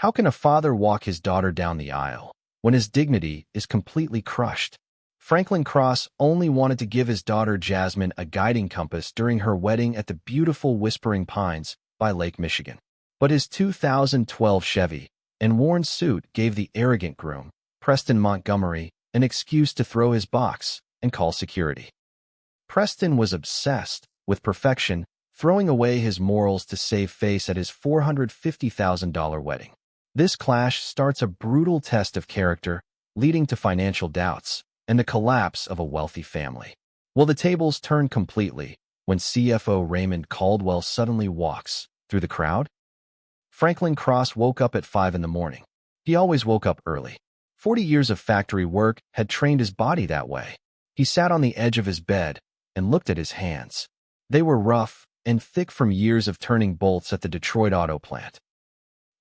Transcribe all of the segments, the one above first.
How can a father walk his daughter down the aisle when his dignity is completely crushed? Franklin Cross only wanted to give his daughter Jasmine a guiding compass during her wedding at the beautiful Whispering Pines by Lake Michigan. But his 2012 Chevy and worn suit gave the arrogant groom, Preston Montgomery, an excuse to throw his box and call security. Preston was obsessed with perfection, throwing away his morals to save face at his $450,000 wedding. This clash starts a brutal test of character, leading to financial doubts and the collapse of a wealthy family. Will the tables turn completely when CFO Raymond Caldwell suddenly walks through the crowd? Franklin Cross woke up at 5 in the morning. He always woke up early. 40 years of factory work had trained his body that way. He sat on the edge of his bed and looked at his hands. They were rough and thick from years of turning bolts at the Detroit auto plant.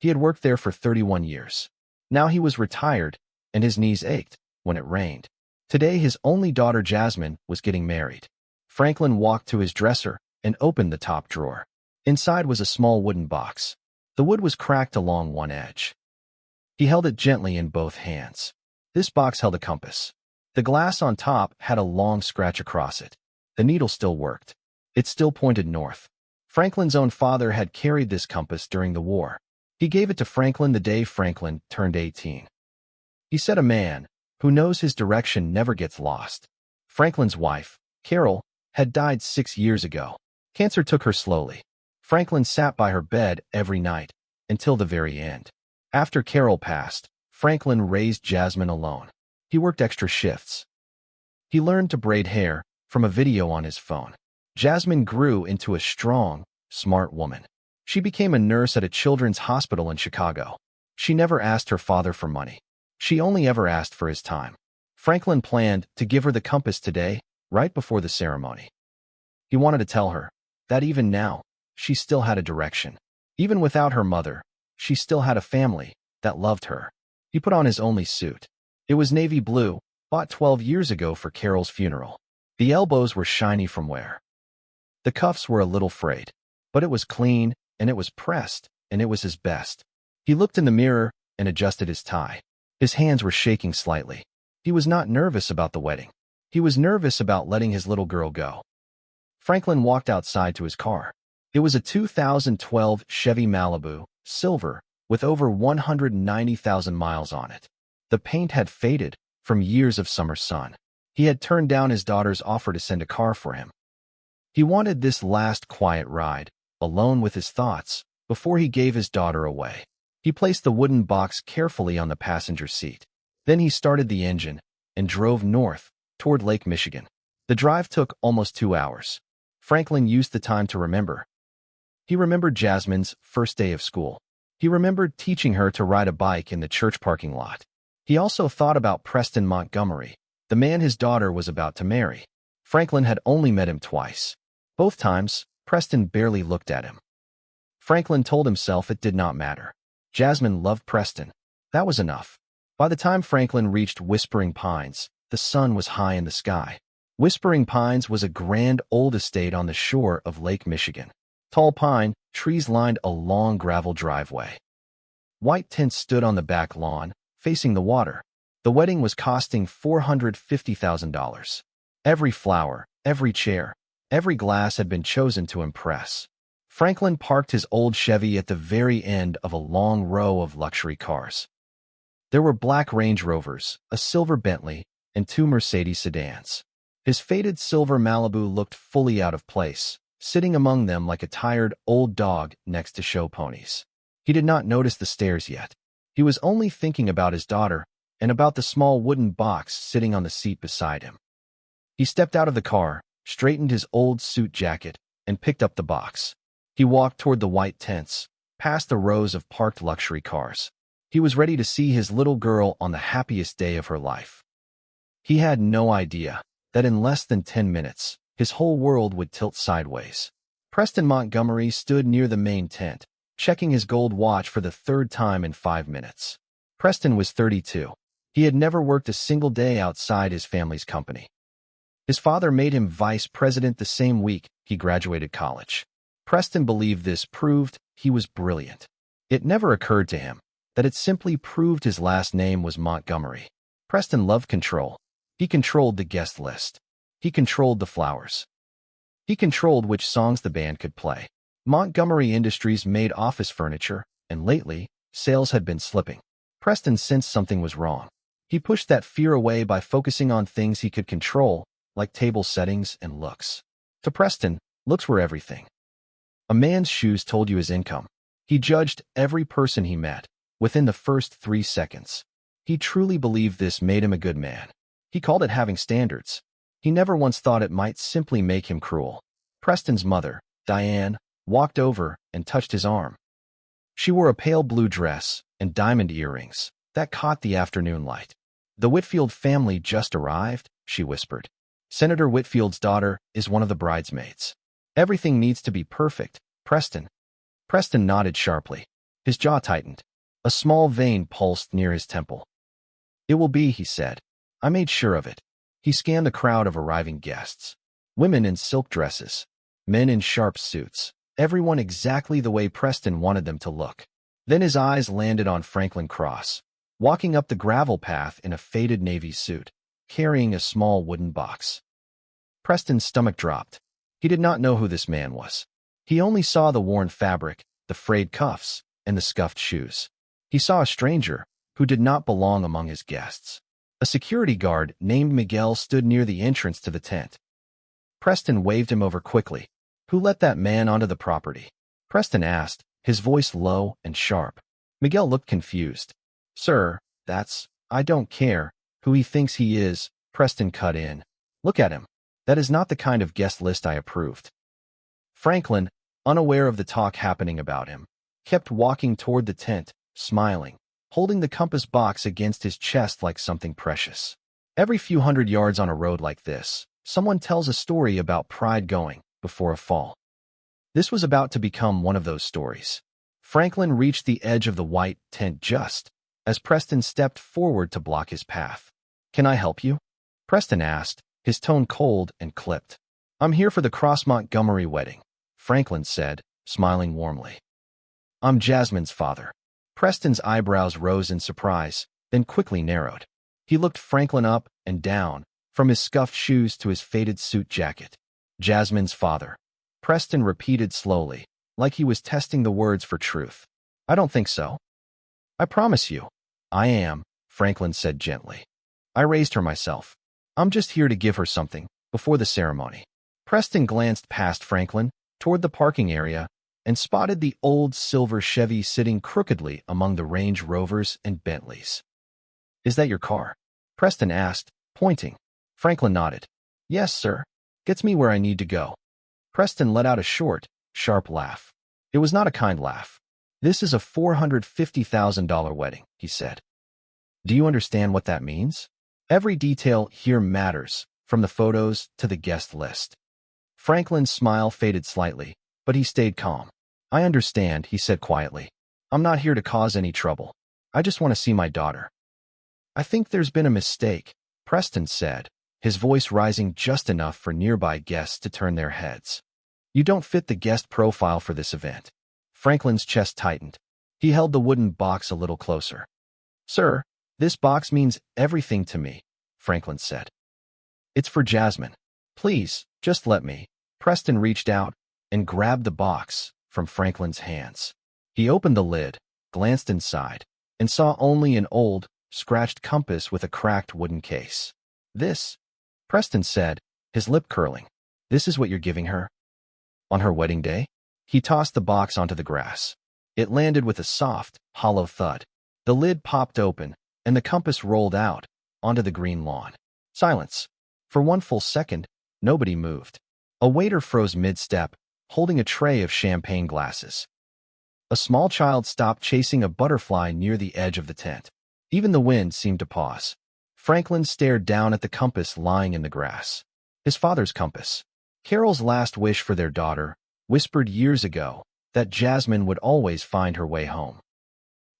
He had worked there for 31 years. Now he was retired, and his knees ached when it rained. Today, his only daughter Jasmine was getting married. Franklin walked to his dresser and opened the top drawer. Inside was a small wooden box. The wood was cracked along one edge. He held it gently in both hands. This box held a compass. The glass on top had a long scratch across it. The needle still worked. It still pointed north. Franklin's own father had carried this compass during the war. He gave it to Franklin the day Franklin turned 18. He said, "A man who knows his direction never gets lost." Franklin's wife, Carol, had died 6 years ago. Cancer took her slowly. Franklin sat by her bed every night until the very end. After Carol passed, Franklin raised Jasmine alone. He worked extra shifts. He learned to braid hair from a video on his phone. Jasmine grew into a strong, smart woman. She became a nurse at a children's hospital in Chicago. She never asked her father for money. She only ever asked for his time. Franklin planned to give her the compass today, right before the ceremony. He wanted to tell her that even now, she still had a direction. Even without her mother, she still had a family that loved her. He put on his only suit. It was navy blue, bought 12 years ago for Carol's funeral. The elbows were shiny from wear. The cuffs were a little frayed, but it was clean, and it was pressed, and it was his best. He looked in the mirror and adjusted his tie. His hands were shaking slightly. He was not nervous about the wedding. He was nervous about letting his little girl go. Franklin walked outside to his car. It was a 2012 Chevy Malibu, silver, with over 190,000 miles on it. The paint had faded from years of summer sun. He had turned down his daughter's offer to send a car for him. He wanted this last quiet ride, alone with his thoughts, before he gave his daughter away. He placed the wooden box carefully on the passenger seat. Then he started the engine and drove north toward Lake Michigan. The drive took almost 2 hours. Franklin used the time to remember. He remembered Jasmine's first day of school. He remembered teaching her to ride a bike in the church parking lot. He also thought about Preston Montgomery, the man his daughter was about to marry. Franklin had only met him twice. Both times, Preston barely looked at him. Franklin told himself it did not matter. Jasmine loved Preston. That was enough. By the time Franklin reached Whispering Pines, the sun was high in the sky. Whispering Pines was a grand old estate on the shore of Lake Michigan. Tall pine trees lined a long gravel driveway. White tents stood on the back lawn, facing the water. The wedding was costing $450,000. Every flower, every chair, every glass had been chosen to impress. Franklin parked his old Chevy at the very end of a long row of luxury cars. There were black Range Rovers, a silver Bentley, and 2 Mercedes sedans. His faded silver Malibu looked fully out of place, sitting among them like a tired old dog next to show ponies. He did not notice the stairs yet. He was only thinking about his daughter and about the small wooden box sitting on the seat beside him. He stepped out of the car, straightened his old suit jacket, and picked up the box. He walked toward the white tents, past the rows of parked luxury cars. He was ready to see his little girl on the happiest day of her life. He had no idea that in less than 10 minutes, his whole world would tilt sideways. Preston Montgomery stood near the main tent, checking his gold watch for the 3rd time in 5 minutes. Preston was 32. He had never worked a single day outside his family's company. His father made him vice president the same week he graduated college. Preston believed this proved he was brilliant. It never occurred to him that it simply proved his last name was Montgomery. Preston loved control. He controlled the guest list. He controlled the flowers. He controlled which songs the band could play. Montgomery Industries made office furniture, and lately, sales had been slipping. Preston sensed something was wrong. He pushed that fear away by focusing on things he could control, like table settings and looks. To Preston, looks were everything. A man's shoes told you his income. He judged every person he met within the first 3 seconds. He truly believed this made him a good man. He called it having standards. He never once thought it might simply make him cruel. Preston's mother, Diane, walked over and touched his arm. She wore a pale blue dress and diamond earrings that caught the afternoon light. "The Whitfield family just arrived," she whispered. "Senator Whitfield's daughter is one of the bridesmaids. Everything needs to be perfect, Preston." Preston nodded sharply. His jaw tightened. A small vein pulsed near his temple. "It will be," he said. "I made sure of it." He scanned the crowd of arriving guests. Women in silk dresses. Men in sharp suits. Everyone exactly the way Preston wanted them to look. Then his eyes landed on Franklin Cross, walking up the gravel path in a faded navy suit, carrying a small wooden box. Preston's stomach dropped. He did not know who this man was. He only saw the worn fabric, the frayed cuffs, and the scuffed shoes. He saw a stranger who did not belong among his guests. A security guard named Miguel stood near the entrance to the tent. Preston waved him over quickly. "Who let that man onto the property?" Preston asked, his voice low and sharp. Miguel looked confused. "Sir, I don't care who he thinks he is," Preston cut in. "Look at him. That is not the kind of guest list I approved." Franklin, unaware of the talk happening about him, kept walking toward the tent, smiling, holding the compass box against his chest like something precious. Every few hundred yards on a road like this, someone tells a story about pride going before a fall. This was about to become one of those stories. Franklin reached the edge of the white tent just as Preston stepped forward to block his path. "Can I help you?" Preston asked, his tone cold and clipped. "I'm here for the Cross Montgomery wedding," Franklin said, smiling warmly. "I'm Jasmine's father." Preston's eyebrows rose in surprise, then quickly narrowed. He looked Franklin up and down, from his scuffed shoes to his faded suit jacket. "Jasmine's father," Preston repeated slowly, like he was testing the words for truth. "I don't think so." "I promise you." "I am," Franklin said gently. "I raised her myself. I'm just here to give her something before the ceremony." Preston glanced past Franklin, toward the parking area, and spotted the old silver Chevy sitting crookedly among the Range Rovers and Bentleys. "Is that your car?" Preston asked, pointing. Franklin nodded. "Yes, sir. Gets me where I need to go." Preston let out a short, sharp laugh. It was not a kind laugh. "This is a $450,000 wedding," he said. "Do you understand what that means? Every detail here matters, from the photos to the guest list." Franklin's smile faded slightly, but he stayed calm. "I understand," he said quietly. "I'm not here to cause any trouble. I just want to see my daughter." "I think there's been a mistake," Preston said, his voice rising just enough for nearby guests to turn their heads. "You don't fit the guest profile for this event." Franklin's chest tightened. He held the wooden box a little closer. "Sir, this box means everything to me," Franklin said. "It's for Jasmine. Please, just let me." Preston reached out and grabbed the box from Franklin's hands. He opened the lid, glanced inside, and saw only an old, scratched compass with a cracked wooden case. "This," Preston said, his lip curling. "This is what you're giving her? On her wedding day?" He tossed the box onto the grass. It landed with a soft, hollow thud. The lid popped open, and the compass rolled out onto the green lawn. Silence. For one full second, nobody moved. A waiter froze mid-step, holding a tray of champagne glasses. A small child stopped chasing a butterfly near the edge of the tent. Even the wind seemed to pause. Franklin stared down at the compass lying in the grass. His father's compass. Carol's last wish for their daughter, whispered years ago, that Jasmine would always find her way home.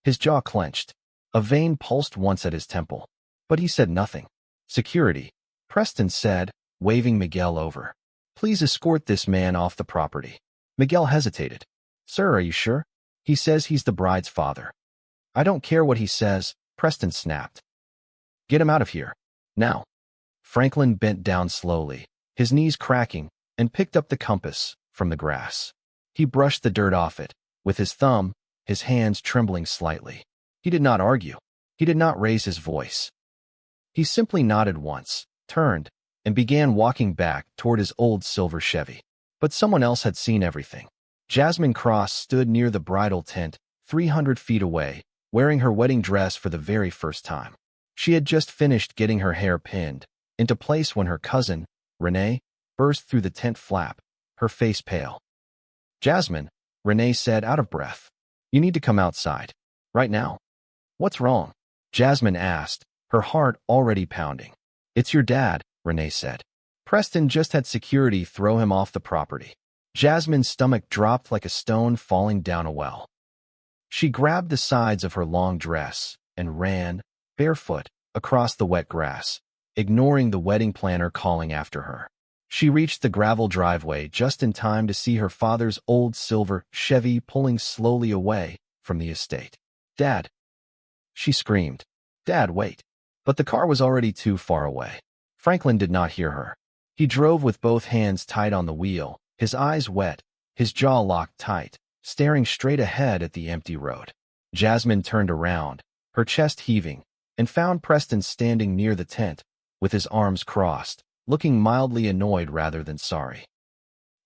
His jaw clenched. A vein pulsed once at his temple, but he said nothing. "Security," Preston said, waving Miguel over. "Please escort this man off the property." Miguel hesitated. "Sir, are you sure? He says he's the bride's father." I don't care what he says, Preston snapped. Get him out of here. Now. Franklin bent down slowly, his knees cracking, and picked up the compass from the grass. He brushed the dirt off it with his thumb, his hands trembling slightly. He did not argue. He did not raise his voice. He simply nodded once, turned, and began walking back toward his old silver Chevy. But someone else had seen everything. Jasmine Cross stood near the bridal tent, 300 feet away, wearing her wedding dress for the very first time. She had just finished getting her hair pinned into place when her cousin, Renee, burst through the tent flap, her face pale. Jasmine, Renee said, out of breath. You need to come outside. Right now. What's wrong? Jasmine asked, her heart already pounding. It's your dad, Renee said. Preston just had security throw him off the property. Jasmine's stomach dropped like a stone falling down a well. She grabbed the sides of her long dress and ran, barefoot, across the wet grass, ignoring the wedding planner calling after her. She reached the gravel driveway just in time to see her father's old silver Chevy pulling slowly away from the estate. Dad! She screamed. Dad, wait. But the car was already too far away. Franklin did not hear her. He drove with both hands tight on the wheel, his eyes wet, his jaw locked tight, staring straight ahead at the empty road. Jasmine turned around, her chest heaving, and found Preston standing near the tent, with his arms crossed, looking mildly annoyed rather than sorry.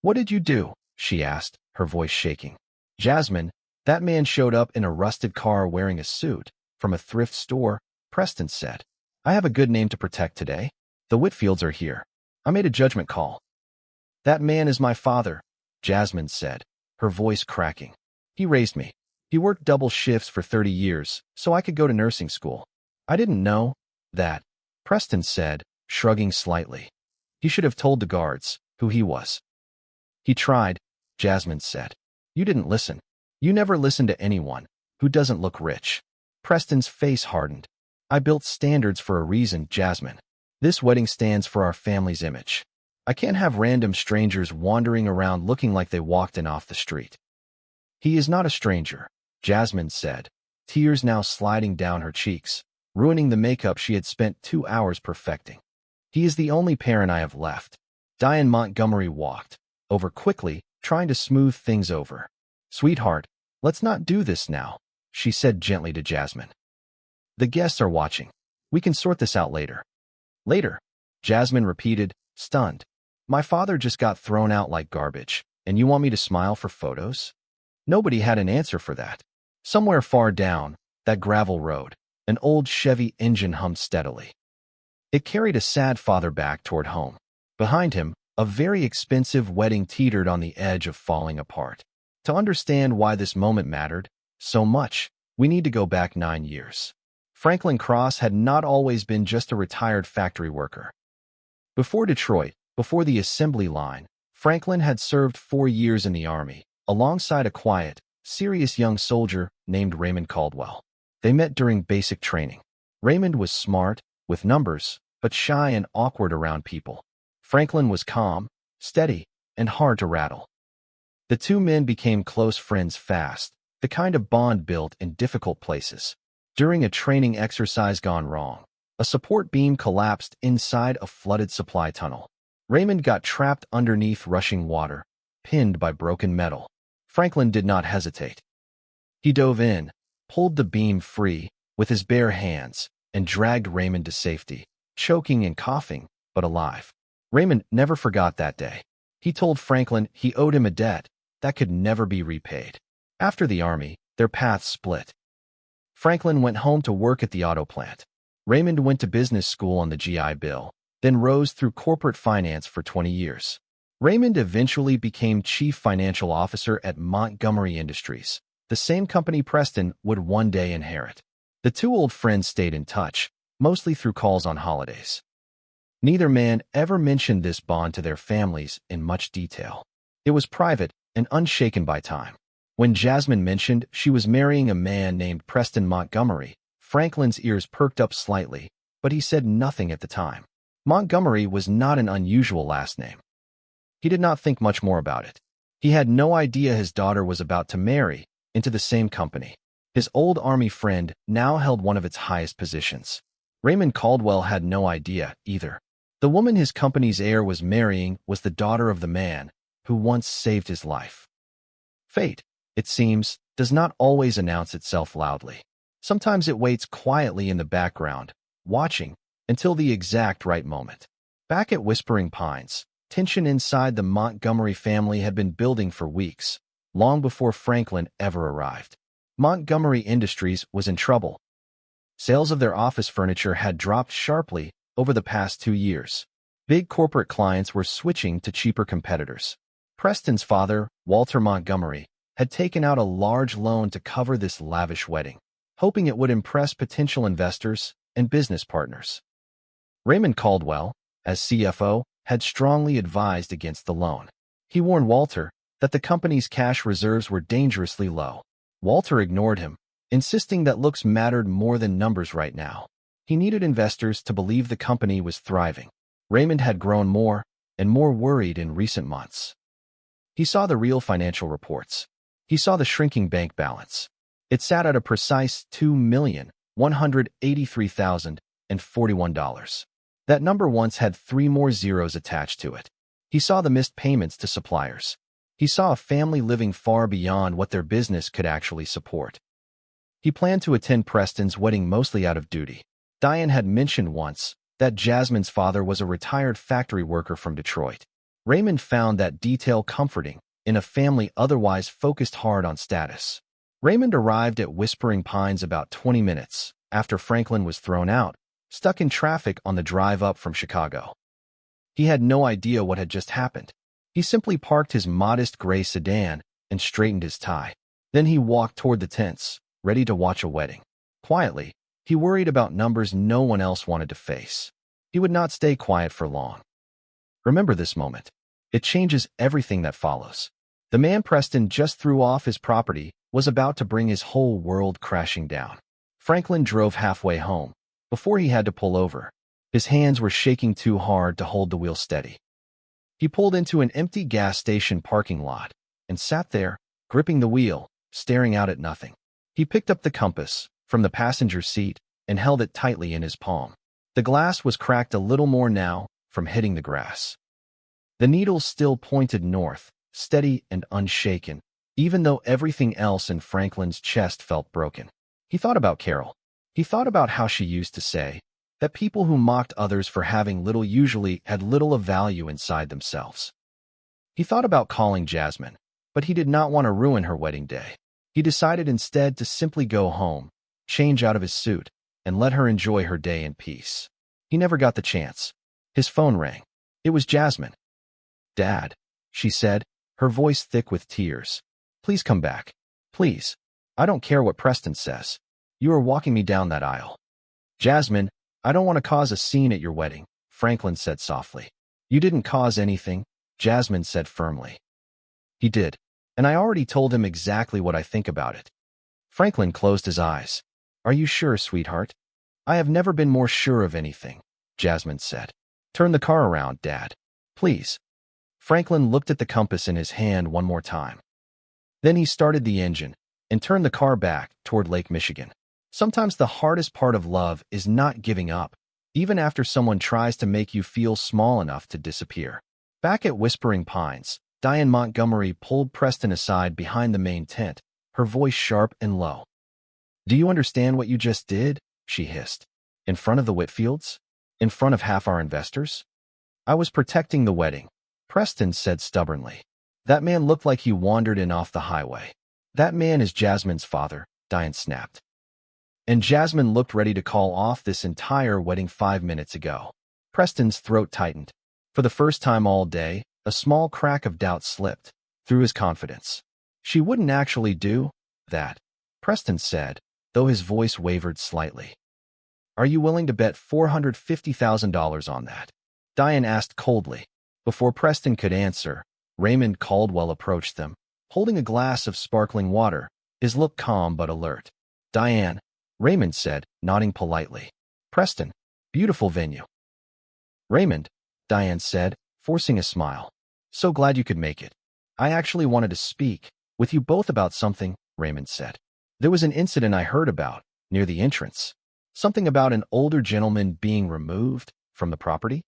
What did you do? She asked, her voice shaking. Jasmine, that man showed up in a rusted car wearing a suit, from a thrift store, Preston said. I have a good name to protect today. The Whitfields are here. I made a judgment call. That man is my father, Jasmine said, her voice cracking. He raised me. He worked double shifts for 30 years, so I could go to nursing school. I didn't know that, Preston said, shrugging slightly. He should have told the guards who he was. He tried, Jasmine said. You didn't listen. You never listen to anyone who doesn't look rich. Preston's face hardened. I built standards for a reason, Jasmine. This wedding stands for our family's image. I can't have random strangers wandering around looking like they walked in off the street. He is not a stranger, Jasmine said, tears now sliding down her cheeks, ruining the makeup she had spent 2 hours perfecting. He is the only parent I have left. Diane Montgomery walked over quickly, trying to smooth things over. Sweetheart, let's not do this now, she said gently to Jasmine. The guests are watching. We can sort this out later. Later, Jasmine repeated, stunned. My father just got thrown out like garbage, and you want me to smile for photos? Nobody had an answer for that. Somewhere far down that gravel road, an old Chevy engine hummed steadily. It carried a sad father back toward home. Behind him, a very expensive wedding teetered on the edge of falling apart. To understand why this moment mattered so much, we need to go back 9 years. Franklin Cross had not always been just a retired factory worker. Before Detroit, before the assembly line, Franklin had served 4 years in the Army, alongside a quiet, serious young soldier named Raymond Caldwell. They met during basic training. Raymond was smart, with numbers, but shy and awkward around people. Franklin was calm, steady, and hard to rattle. The two men became close friends fast, the kind of bond built in difficult places. During a training exercise gone wrong, a support beam collapsed inside a flooded supply tunnel. Raymond got trapped underneath rushing water, pinned by broken metal. Franklin did not hesitate. He dove in, pulled the beam free with his bare hands, and dragged Raymond to safety, choking and coughing, but alive. Raymond never forgot that day. He told Franklin he owed him a debt that could never be repaid. After the Army, their paths split. Franklin went home to work at the auto plant. Raymond went to business school on the GI Bill, then rose through corporate finance for 20 years. Raymond eventually became chief financial officer at Montgomery Industries, the same company Preston would one day inherit. The two old friends stayed in touch, mostly through calls on holidays. Neither man ever mentioned this bond to their families in much detail. It was private and unshaken by time. When Jasmine mentioned she was marrying a man named Preston Montgomery, Franklin's ears perked up slightly, but he said nothing at the time. Montgomery was not an unusual last name. He did not think much more about it. He had no idea his daughter was about to marry into the same company. His old army friend now held one of its highest positions. Raymond Caldwell had no idea, either. The woman his company's heir was marrying was the daughter of the man who once saved his life. Fate, it seems, does not always announce itself loudly. Sometimes it waits quietly in the background, watching until the exact right moment. Back at Whispering Pines, tension inside the Montgomery family had been building for weeks, long before Franklin ever arrived. Montgomery Industries was in trouble. Sales of their office furniture had dropped sharply over the past 2 years. Big corporate clients were switching to cheaper competitors. Preston's father, Walter Montgomery, had taken out a large loan to cover this lavish wedding, hoping it would impress potential investors and business partners. Raymond Caldwell, as CFO, had strongly advised against the loan. He warned Walter that the company's cash reserves were dangerously low. Walter ignored him, insisting that looks mattered more than numbers right now. He needed investors to believe the company was thriving. Raymond had grown more and more worried in recent months. He saw the real financial reports. He saw the shrinking bank balance. It sat at a precise $2,183,041. That number once had 3 more zeros attached to it. He saw the missed payments to suppliers. He saw a family living far beyond what their business could actually support. He planned to attend Preston's wedding mostly out of duty. Diane had mentioned once that Jasmine's father was a retired factory worker from Detroit. Raymond found that detail comforting in a family otherwise focused hard on status. Raymond arrived at Whispering Pines about 20 minutes after Franklin was thrown out, stuck in traffic on the drive up from Chicago. He had no idea what had just happened. He simply parked his modest gray sedan and straightened his tie. Then he walked toward the tents, ready to watch a wedding. Quietly, he worried about numbers no one else wanted to face. He would not stay quiet for long. Remember this moment. It changes everything that follows. The man Preston just threw off his property was about to bring his whole world crashing down. Franklin drove halfway home before he had to pull over. His hands were shaking too hard to hold the wheel steady. He pulled into an empty gas station parking lot and sat there, gripping the wheel, staring out at nothing. He picked up the compass from the passenger seat and held it tightly in his palm. The glass was cracked a little more now from hitting the grass. The needle still pointed north, steady and unshaken, even though everything else in Franklin's chest felt broken. He thought about Carol. He thought about how she used to say that people who mocked others for having little usually had little of value inside themselves. He thought about calling Jasmine, but he did not want to ruin her wedding day. He decided instead to simply go home, change out of his suit, and let her enjoy her day in peace. He never got the chance. His phone rang. It was Jasmine. "Dad," she said, her voice thick with tears. "Please come back. Please. I don't care what Preston says. You are walking me down that aisle." "Jasmine, I don't want to cause a scene at your wedding," Franklin said softly. "You didn't cause anything," Jasmine said firmly. "He did, and I already told him exactly what I think about it." Franklin closed his eyes. "Are you sure, sweetheart?" "I have never been more sure of anything," Jasmine said. "Turn the car around, Dad. Please." Franklin looked at the compass in his hand one more time. Then he started the engine and turned the car back toward Lake Michigan. Sometimes the hardest part of love is not giving up, even after someone tries to make you feel small enough to disappear. Back at Whispering Pines, Diane Montgomery pulled Preston aside behind the main tent, her voice sharp and low. "Do you understand what you just did?" she hissed. "In front of the Whitfields? In front of half our investors?" "I was protecting the wedding," Preston said stubbornly. "That man looked like he wandered in off the highway." "That man is Jasmine's father," Diane snapped. "And Jasmine looked ready to call off this entire wedding 5 minutes ago." Preston's throat tightened. For the first time all day, a small crack of doubt slipped through his confidence. "She wouldn't actually do that," Preston said, though his voice wavered slightly. "Are you willing to bet $450,000 on that?" Diane asked coldly. Before Preston could answer, Raymond Caldwell approached them, holding a glass of sparkling water, his look calm but alert. "Diane," Raymond said, nodding politely. "Preston, beautiful venue." "Raymond," Diane said, forcing a smile. "So glad you could make it." "I actually wanted to speak with you both about something," Raymond said. There was an incident I heard about near the entrance. Something about an older gentleman being removed from the property?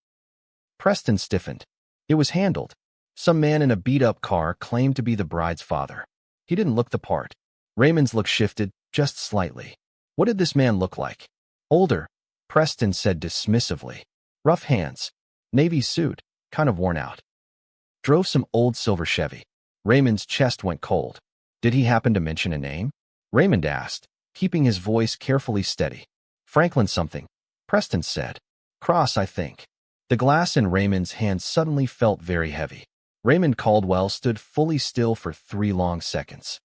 Preston stiffened. It was handled. Some man in a beat-up car claimed to be the bride's father. He didn't look the part. Raymond's look shifted just slightly. What did this man look like? Older, Preston said dismissively. Rough hands. Navy suit, kind of worn out. Drove some old silver Chevy. Raymond's chest went cold. Did he happen to mention a name? Raymond asked, keeping his voice carefully steady. Franklin something, Preston said. Cross, I think. The glass in Raymond's hand suddenly felt very heavy. Raymond Caldwell stood fully still for 3 long seconds.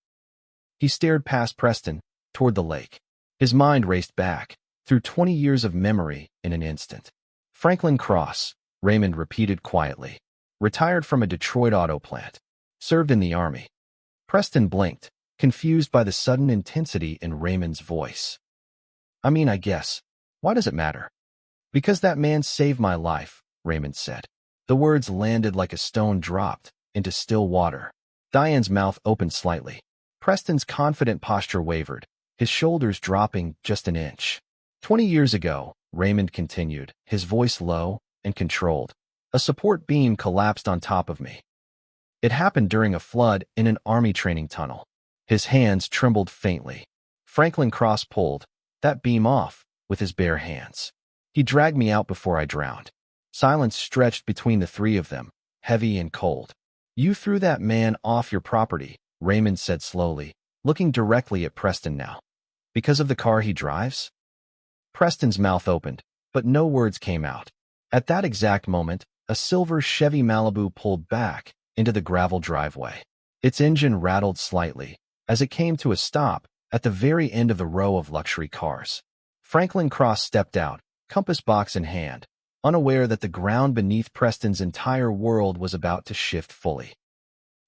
He stared past Preston, toward the lake. His mind raced back, through 20 years of memory in an instant. Franklin Cross, Raymond repeated quietly. Retired from a Detroit auto plant. Served in the Army. Preston blinked, confused by the sudden intensity in Raymond's voice. I mean, I guess. Why does it matter? Because that man saved my life, Raymond said. The words landed like a stone dropped into still water. Diane's mouth opened slightly. Preston's confident posture wavered, his shoulders dropping just an inch. 20 years ago, Raymond continued, his voice low and controlled. A support beam collapsed on top of me. It happened during a flood in an Army training tunnel. His hands trembled faintly. Franklin Cross pulled that beam off with his bare hands. He dragged me out before I drowned. Silence stretched between the 3 of them, heavy and cold. You threw that man off your property, Raymond said slowly, looking directly at Preston now. Because of the car he drives? Preston's mouth opened, but no words came out. At that exact moment, a silver Chevy Malibu pulled back into the gravel driveway. Its engine rattled slightly as it came to a stop at the very end of the row of luxury cars. Franklin Cross stepped out, compass box in hand, unaware that the ground beneath Preston's entire world was about to shift fully.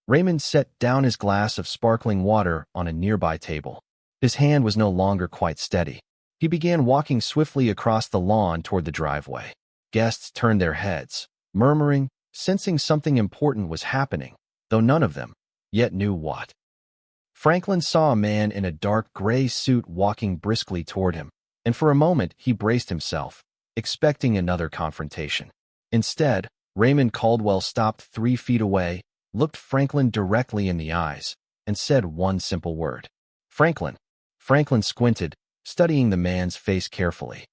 Raymond set down his glass of sparkling water on a nearby table. His hand was no longer quite steady. He began walking swiftly across the lawn toward the driveway. Guests turned their heads, murmuring, sensing something important was happening, though none of them yet knew what. Franklin saw a man in a dark gray suit walking briskly toward him, and for a moment he braced himself, expecting another confrontation. Instead, Raymond Caldwell stopped 3 feet away, looked Franklin directly in the eyes, and said one simple word. Franklin. Franklin squinted, studying the man's face carefully.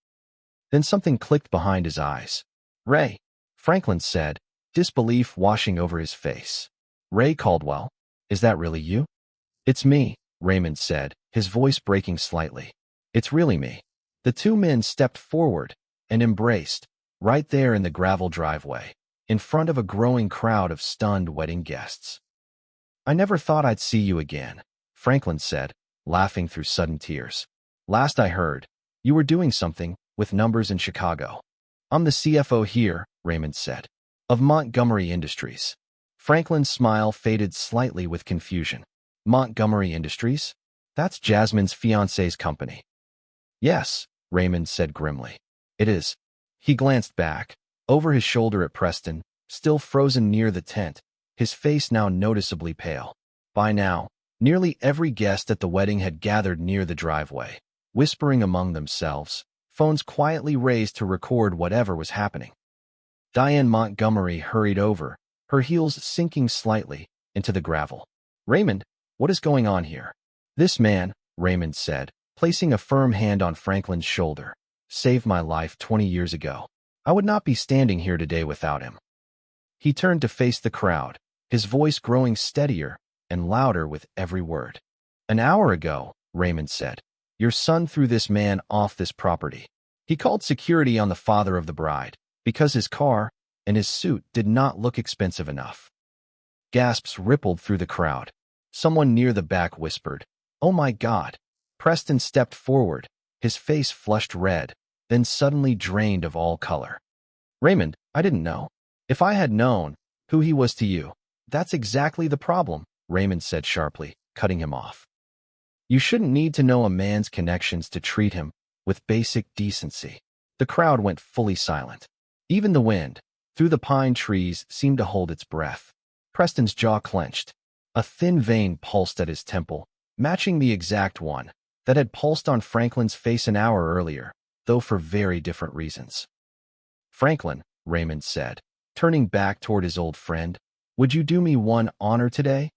Then something clicked behind his eyes. Ray, Franklin said, disbelief washing over his face. Ray Caldwell, is that really you? It's me, Raymond said, his voice breaking slightly. It's really me. The 2 men stepped forward and embraced, right there in the gravel driveway, in front of a growing crowd of stunned wedding guests. I never thought I'd see you again, Franklin said, laughing through sudden tears. Last I heard, you were doing something with numbers in Chicago. I'm the CFO here, Raymond said, of Montgomery Industries. Franklin's smile faded slightly with confusion. Montgomery Industries? That's Jasmine's fiancé's company. Yes, Raymond said grimly. It is. He glanced back, over his shoulder at Preston, still frozen near the tent, his face now noticeably pale. By now, nearly every guest at the wedding had gathered near the driveway, whispering among themselves, phones quietly raised to record whatever was happening. Diane Montgomery hurried over, her heels sinking slightly into the gravel. Raymond, what is going on here? This man, Raymond said, placing a firm hand on Franklin's shoulder, saved my life 20 years ago. I would not be standing here today without him. He turned to face the crowd, his voice growing steadier and louder with every word. An hour ago, Raymond said, your son threw this man off this property. He called security on the father of the bride because his car and his suit did not look expensive enough. Gasps rippled through the crowd. Someone near the back whispered, "Oh my God." Preston stepped forward, his face flushed red, then suddenly drained of all color. Raymond, I didn't know. If I had known who he was to you, that's exactly the problem, Raymond said sharply, cutting him off. You shouldn't need to know a man's connections to treat him with basic decency. The crowd went fully silent. Even the wind, through the pine trees, seemed to hold its breath. Preston's jaw clenched. A thin vein pulsed at his temple, matching the exact one that had pulsed on Franklin's face an hour earlier, though for very different reasons. "Franklin," Raymond said, turning back toward his old friend, "would you do me one honor today?"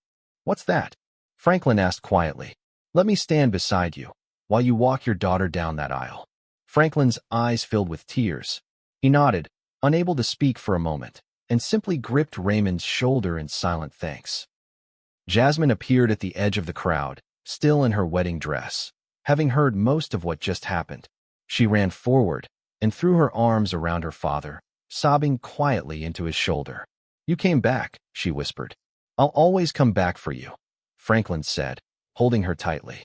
"What's that?" Franklin asked quietly. "Let me stand beside you while you walk your daughter down that aisle." Franklin's eyes filled with tears. He nodded, unable to speak for a moment, and simply gripped Raymond's shoulder in silent thanks. Jasmine appeared at the edge of the crowd, still in her wedding dress. Having heard most of what just happened, she ran forward and threw her arms around her father, sobbing quietly into his shoulder. "You came back," she whispered. "I'll always come back for you," Franklin said, holding her tightly.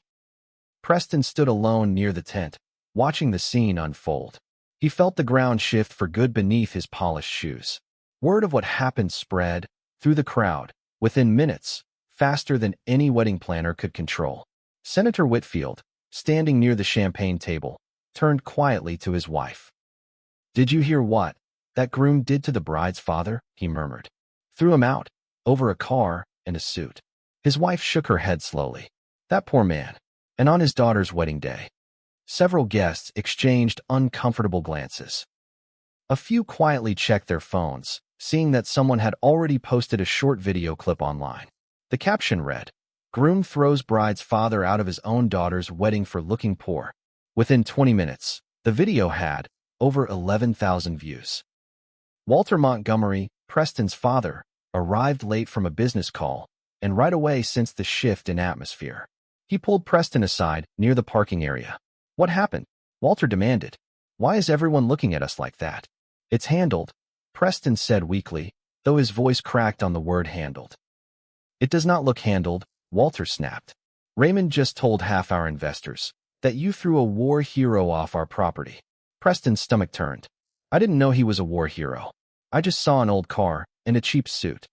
Preston stood alone near the tent, watching the scene unfold. He felt the ground shift for good beneath his polished shoes. Word of what happened spread through the crowd within minutes, faster than any wedding planner could control. Senator Whitfield, standing near the champagne table, turned quietly to his wife. "Did you hear what that groom did to the bride's father?" he murmured. "Threw him out, over a car and a suit." His wife shook her head slowly. "That poor man. And on his daughter's wedding day." Several guests exchanged uncomfortable glances. A few quietly checked their phones, seeing that someone had already posted a short video clip online. The caption read, "Groom throws bride's father out of his own daughter's wedding for looking poor." Within 20 minutes, the video had over 11,000 views. Walter Montgomery, Preston's father, arrived late from a business call and right away sensed the shift in atmosphere. He pulled Preston aside near the parking area. "What happened?" Walter demanded. "Why is everyone looking at us like that?" "It's handled," Preston said weakly, though his voice cracked on the word handled. "It does not look handled," Walter snapped. "Raymond just told half our investors that you threw a war hero off our property." Preston's stomach turned. "I didn't know he was a war hero. I just saw an old car and a cheap suit."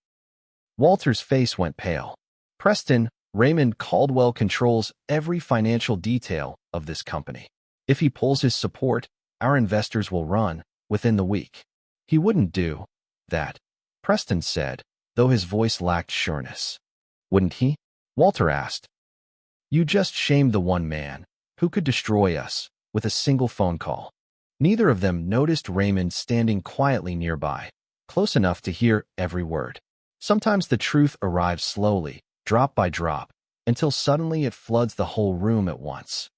Walter's face went pale. "Preston, Raymond Caldwell controls every financial detail of this company. If he pulls his support, our investors will run within the week." "He wouldn't do that," Preston said, though his voice lacked sureness. "Wouldn't he?" Walter asked. "You just shamed the one man who could destroy us with a single phone call." Neither of them noticed Raymond standing quietly nearby, close enough to hear every word. Sometimes the truth arrives slowly, drop by drop, until suddenly it floods the whole room at once.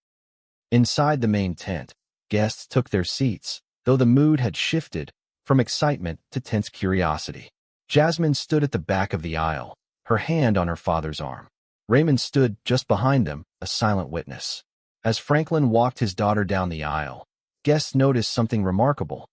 Inside the main tent, guests took their seats, though the mood had shifted from excitement to tense curiosity. Jasmine stood at the back of the aisle, her hand on her father's arm. Raymond stood just behind them, a silent witness. As Franklin walked his daughter down the aisle, guests noticed something remarkable.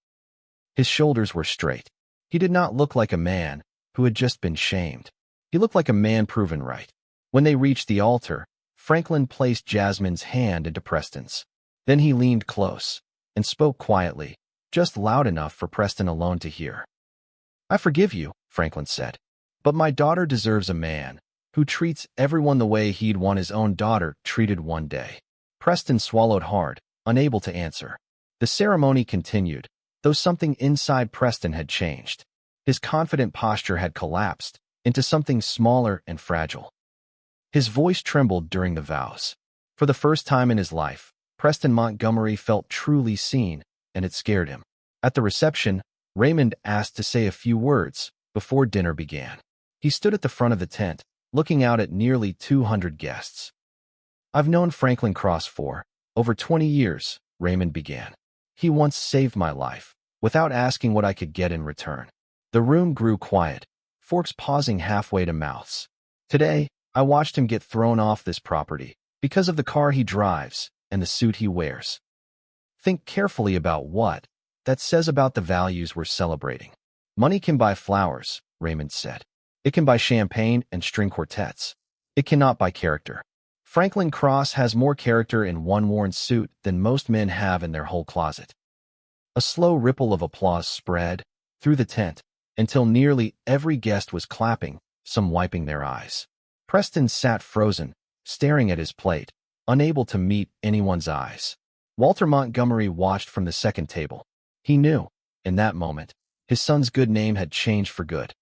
His shoulders were straight. He did not look like a man who had just been shamed. He looked like a man proven right. When they reached the altar, Franklin placed Jasmine's hand into Preston's. Then he leaned close and spoke quietly, just loud enough for Preston alone to hear. "I forgive you," Franklin said, "but my daughter deserves a man who treats everyone the way he'd want his own daughter treated one day." Preston swallowed hard, unable to answer. The ceremony continued, though something inside Preston had changed. His confident posture had collapsed into something smaller and fragile. His voice trembled during the vows. For the first time in his life, Preston Montgomery felt truly seen, and it scared him. At the reception, Raymond asked to say a few words before dinner began. He stood at the front of the tent, looking out at nearly 200 guests. "I've known Franklin Cross for over 20 years, Raymond began. "He once saved my life, without asking what I could get in return." The room grew quiet, forks pausing halfway to mouths. "Today, I watched him get thrown off this property because of the car he drives and the suit he wears." Think carefully about what that says about the values we're celebrating. "Money can buy flowers," Raymond said. "It can buy champagne and string quartets. It cannot buy character. Franklin Cross has more character in one worn suit than most men have in their whole closet." A slow ripple of applause spread through the tent until nearly every guest was clapping, some wiping their eyes. Preston sat frozen, staring at his plate, unable to meet anyone's eyes. Walter Montgomery watched from the second table. He knew, in that moment, his son's good name had changed for good.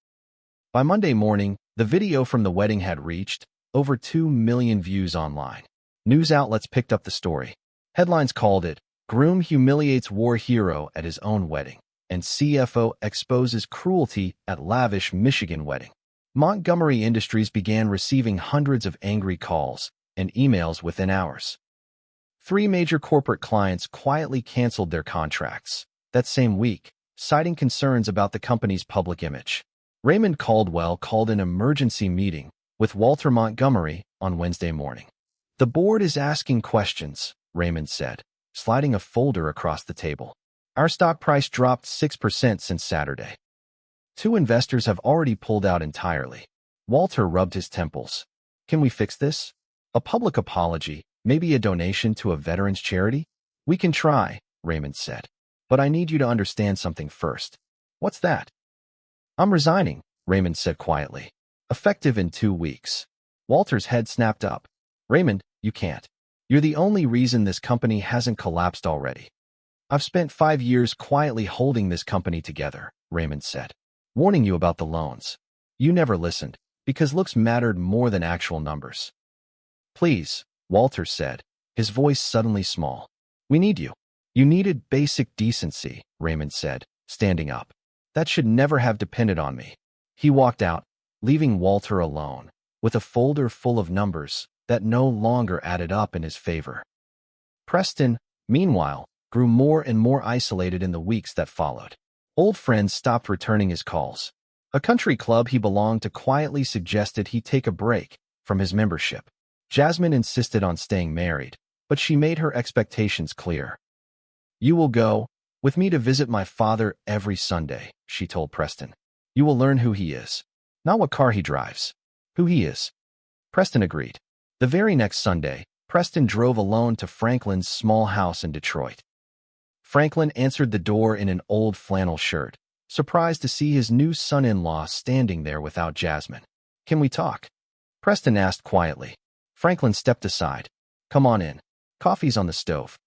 By Monday morning, the video from the wedding had reached over 2 million views online. News outlets picked up the story. Headlines called it, "Groom humiliates war hero at his own wedding," and CFO exposes cruelty at lavish Michigan wedding. Montgomery Industries began receiving hundreds of angry calls and emails within hours. 3 major corporate clients quietly canceled their contracts that same week, citing concerns about the company's public image. Raymond Caldwell called an emergency meeting with Walter Montgomery on Wednesday morning. "The board is asking questions," Raymond said, sliding a folder across the table. "Our stock price dropped 6% since Saturday. 2 investors have already pulled out entirely." Walter rubbed his temples. "Can we fix this? A public apology, maybe a donation to a veterans charity?" "We can try," Raymond said. "But I need you to understand something first." "What's that?" "I'm resigning," Raymond said quietly. "Effective in 2 weeks." Walter's head snapped up. "Raymond, you can't. You're the only reason this company hasn't collapsed already." "I've spent 5 years quietly holding this company together," Raymond said. "Warning you about the loans. You never listened, because looks mattered more than actual numbers." "Please," Walter said, his voice suddenly small. "We need you." "You needed basic decency," Raymond said, standing up. "That should never have depended on me." He walked out, leaving Walter alone, with a folder full of numbers that no longer added up in his favor. Preston, meanwhile, grew more and more isolated in the weeks that followed. Old friends stopped returning his calls. A country club he belonged to quietly suggested he take a break from his membership. Jasmine insisted on staying married, but she made her expectations clear. "You will go with me to visit my father every Sunday," she told Preston. "You will learn who he is. Not what car he drives. Who he is." Preston agreed. The very next Sunday, Preston drove alone to Franklin's small house in Detroit. Franklin answered the door in an old flannel shirt, surprised to see his new son-in-law standing there without Jasmine. "Can we talk?" Preston asked quietly. Franklin stepped aside. "Come on in. Coffee's on the stove."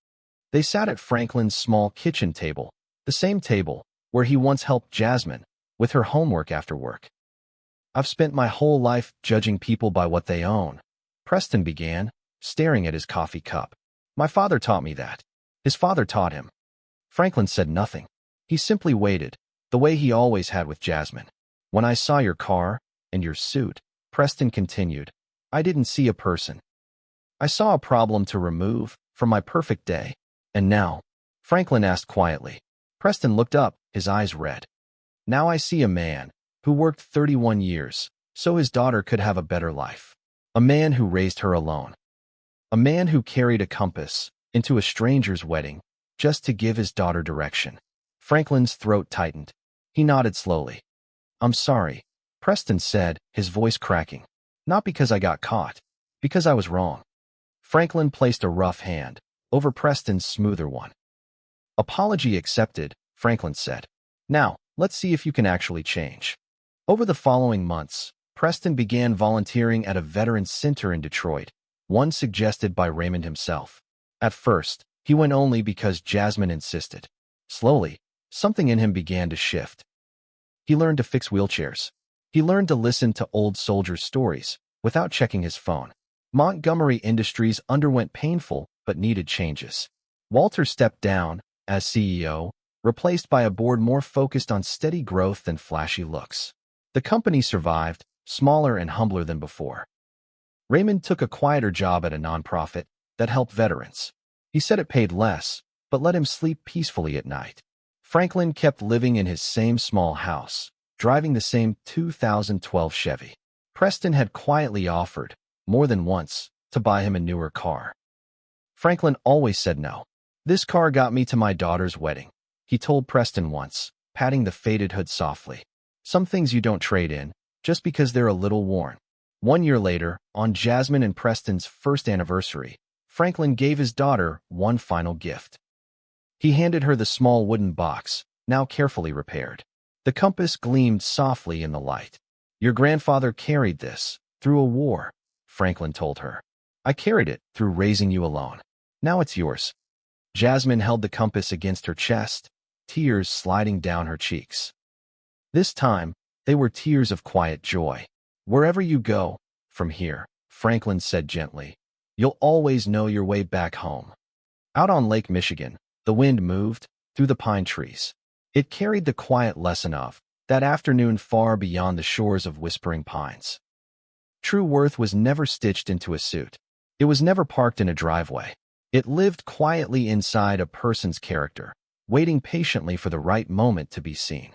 They sat at Franklin's small kitchen table, the same table where he once helped Jasmine with her homework after work. "I've spent my whole life judging people by what they own," Preston began, staring at his coffee cup. "My father taught me that. His father taught him." Franklin said nothing. He simply waited, the way he always had with Jasmine. "When I saw your car and your suit," Preston continued, "I didn't see a person. I saw a problem to remove from my perfect day. And now," Franklin asked quietly. Preston looked up, his eyes red. "Now I see a man who worked 31 years so his daughter could have a better life. A man who raised her alone. A man who carried a compass into a stranger's wedding just to give his daughter direction." Franklin's throat tightened. He nodded slowly. "I'm sorry," Preston said, his voice cracking. "Not because I got caught. Because I was wrong." Franklin placed a rough hand over Preston's smoother one. "Apology accepted," Franklin said. "Now, let's see if you can actually change." Over the following months, Preston began volunteering at a veterans center in Detroit, one suggested by Raymond himself. At first, he went only because Jasmine insisted. Slowly, something in him began to shift. He learned to fix wheelchairs. He learned to listen to old soldiers' stories without checking his phone. Montgomery Industries underwent painful but needed changes. Walter stepped down as CEO, replaced by a board more focused on steady growth than flashy looks. The company survived, smaller and humbler than before. Raymond took a quieter job at a nonprofit that helped veterans. He said it paid less, but let him sleep peacefully at night. Franklin kept living in his same small house, driving the same 2012 Chevy. Preston had quietly offered, more than once, to buy him a newer car. Franklin always said no. "This car got me to my daughter's wedding," he told Preston once, patting the faded hood softly. "Some things you don't trade in, just because they're a little worn." 1 year later, on Jasmine and Preston's first anniversary, Franklin gave his daughter one final gift. He handed her the small wooden box, now carefully repaired. The compass gleamed softly in the light. "Your grandfather carried this through a war," Franklin told her. "I carried it through raising you alone. Now it's yours." Jasmine held the compass against her chest, tears sliding down her cheeks. This time, they were tears of quiet joy. "Wherever you go, from here," Franklin said gently. You'll always know your way back home. Out on Lake Michigan, the wind moved through the pine trees. It carried the quiet lesson of that afternoon far beyond the shores of Whispering Pines. True worth was never stitched into a suit. It was never parked in a driveway. It lived quietly inside a person's character, waiting patiently for the right moment to be seen.